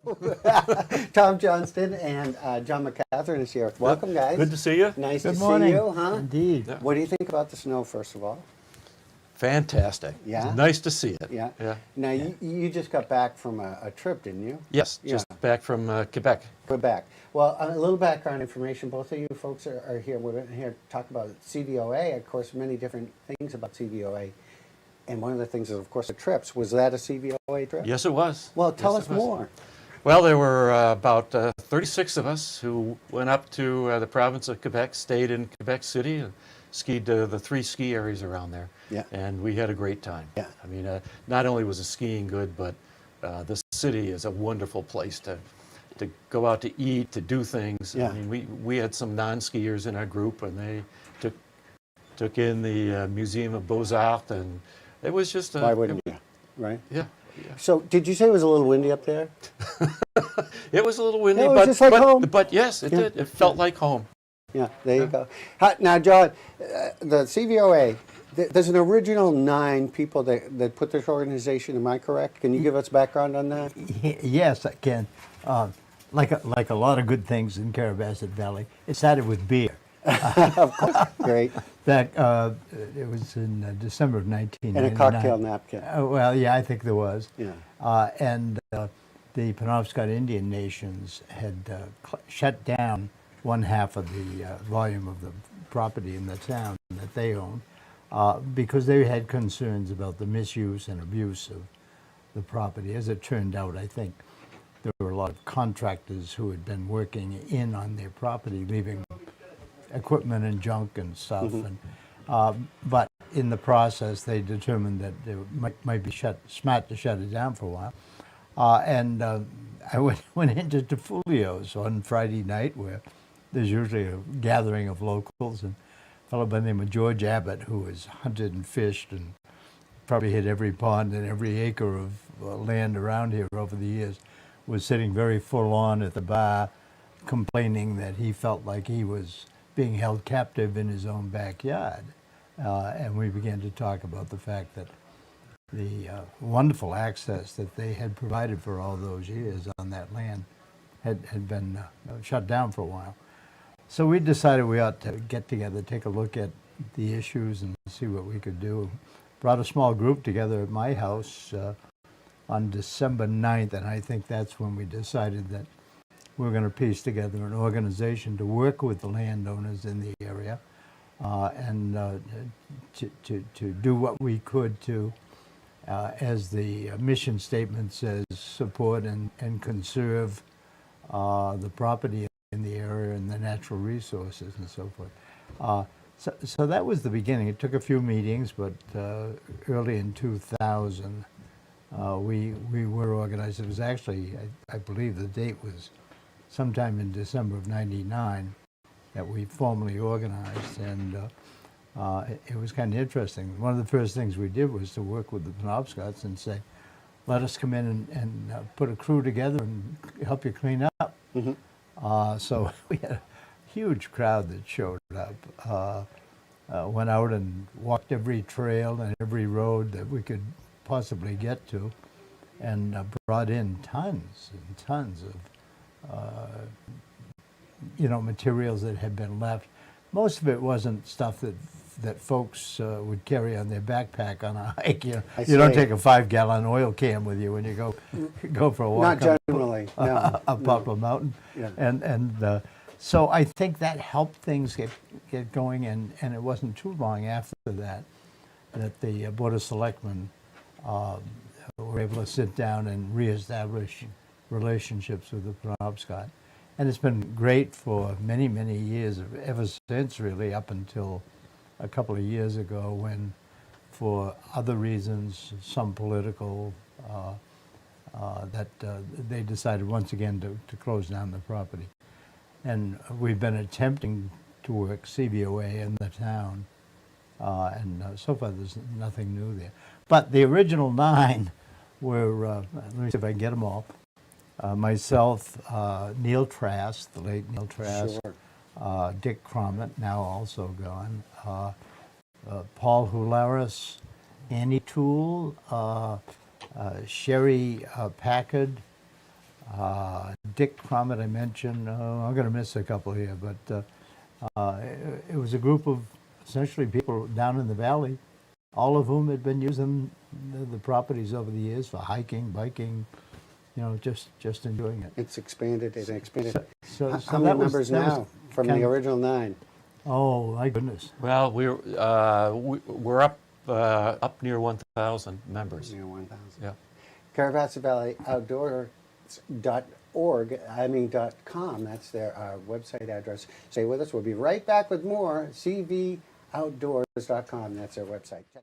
Thom Johnston and John McCatherine is here. Welcome, guys. Good to see you. Nice Good to morning. see you, huh? Indeed. Yeah. What do you think about the snow, first of all? Fantastic. Yeah? It's nice to see it. Yeah. Yeah. Now, you just got back from a trip, didn't you? Yes, Yeah. just back from Quebec. Quebec. Well, a little background information. Both of you folks are here. We're here to talk about CVOA. Of course, many different things about CVOA. And one of the things is, of course, the trips. Was that a CVOA trip? Yes, it was. Well, tell Yes, us it was. more. Well, there were about 36 of us who went up to the province of Quebec, stayed in Quebec City, and skied the 3 ski areas around there. Yeah. And we had a great time. Yeah. I mean, not only was the skiing good, but the city is a wonderful place to go out to eat, to do things. Yeah. I mean, we had some non-skiers in our group, and they took in the Museum of Beaux-Arts, and it was just Why wouldn't you? Right? Yeah. So, did you say it was a little windy up there? It was a little windy, Yeah, it was just like home. but yes, it Yeah. did. It felt like home. Yeah, there you go. Now, John, the CVOA, there's an original 9 people that put this organization. Am I correct? Can you give us background on that? Yes, I can. Like a lot of good things in Carrabassett Valley, it started with beer. Of course. Great. That it was in December of 1999. And a cocktail napkin. Well, yeah, I think there was. Yeah. And the Penobscot Indian Nations had shut down one half of the volume of the property in the town that they owned because they had concerns about the misuse and abuse of the property. As it turned out, I think there were a lot of contractors who had been working in on their property, leaving equipment and junk and stuff. And but in the process, they determined that it might be smart to shut it down for a while. And I went into Tefulio's on Friday night, where there's usually a gathering of locals, and a fellow by the name of George Abbott, who has hunted and fished and probably hit every pond and every acre of land around here over the years, was sitting very full on at the bar, complaining that he felt like he was being held captive in his own backyard. And we began to talk about the fact that the wonderful access that they had provided for all those years on that land had been shut down for a while. So we decided we ought to get together, take a look at the issues and see what we could do. Brought a small group together at my house on December 9th, and I think that's when we decided that we're going to piece together an organization to work with the landowners in the area and to do what we could to, as the mission statement says, support and conserve the property in the area and the natural resources and so forth. So that was the beginning. It took a few meetings, but early in 2000, we were organized. It was actually, I believe the date was sometime in December of '99 that we formally organized, and it was kind of interesting. One of the first things we did was to work with the Penobscots and say, let us come in and put a crew together and help you clean up. So we had a huge crowd that showed up, went out and walked every trail and every road that we could possibly get to, and brought in tons and tons of materials that had been left. Most of it wasn't stuff that folks would carry on their backpack on a hike. You don't take a 5-gallon oil can with you when you go for a walk. Not generally. No, up Poplar Mountain. Yeah. And so I think that helped things get going, and it wasn't too long after that the Board of Selectmen were able to sit down and reestablish relationships with the Penobscot. And it's been great for many, many years, ever since really, up until a couple of years ago when, for other reasons, some political, that they decided once again to close down the property. And we've been attempting to work CVOA in the town, and so far there's nothing new there. But the original 9 were, let me see if I can get them all. Myself, Neil Trask, the late Neil Trask, Sure. Dick Crommett, now also gone, Paul Hularis, Annie Toole, Sherry Packard, Dick Crommett, I mentioned. I'm going to miss a couple here, but it was a group of essentially people down in the valley, all of whom had been using the properties over the years for hiking, biking, just enjoying it. It's expanded and expanded. So How many that was- members that was now from kind the of- original 9? Oh my goodness! Well, we're up near 1,000 members. Near 1,000. Yeah. Caravaggio Valley Outdoors.org, .com, that's their website address. Stay with us. We'll be right back with more. CVOutdoors.com, that's their website.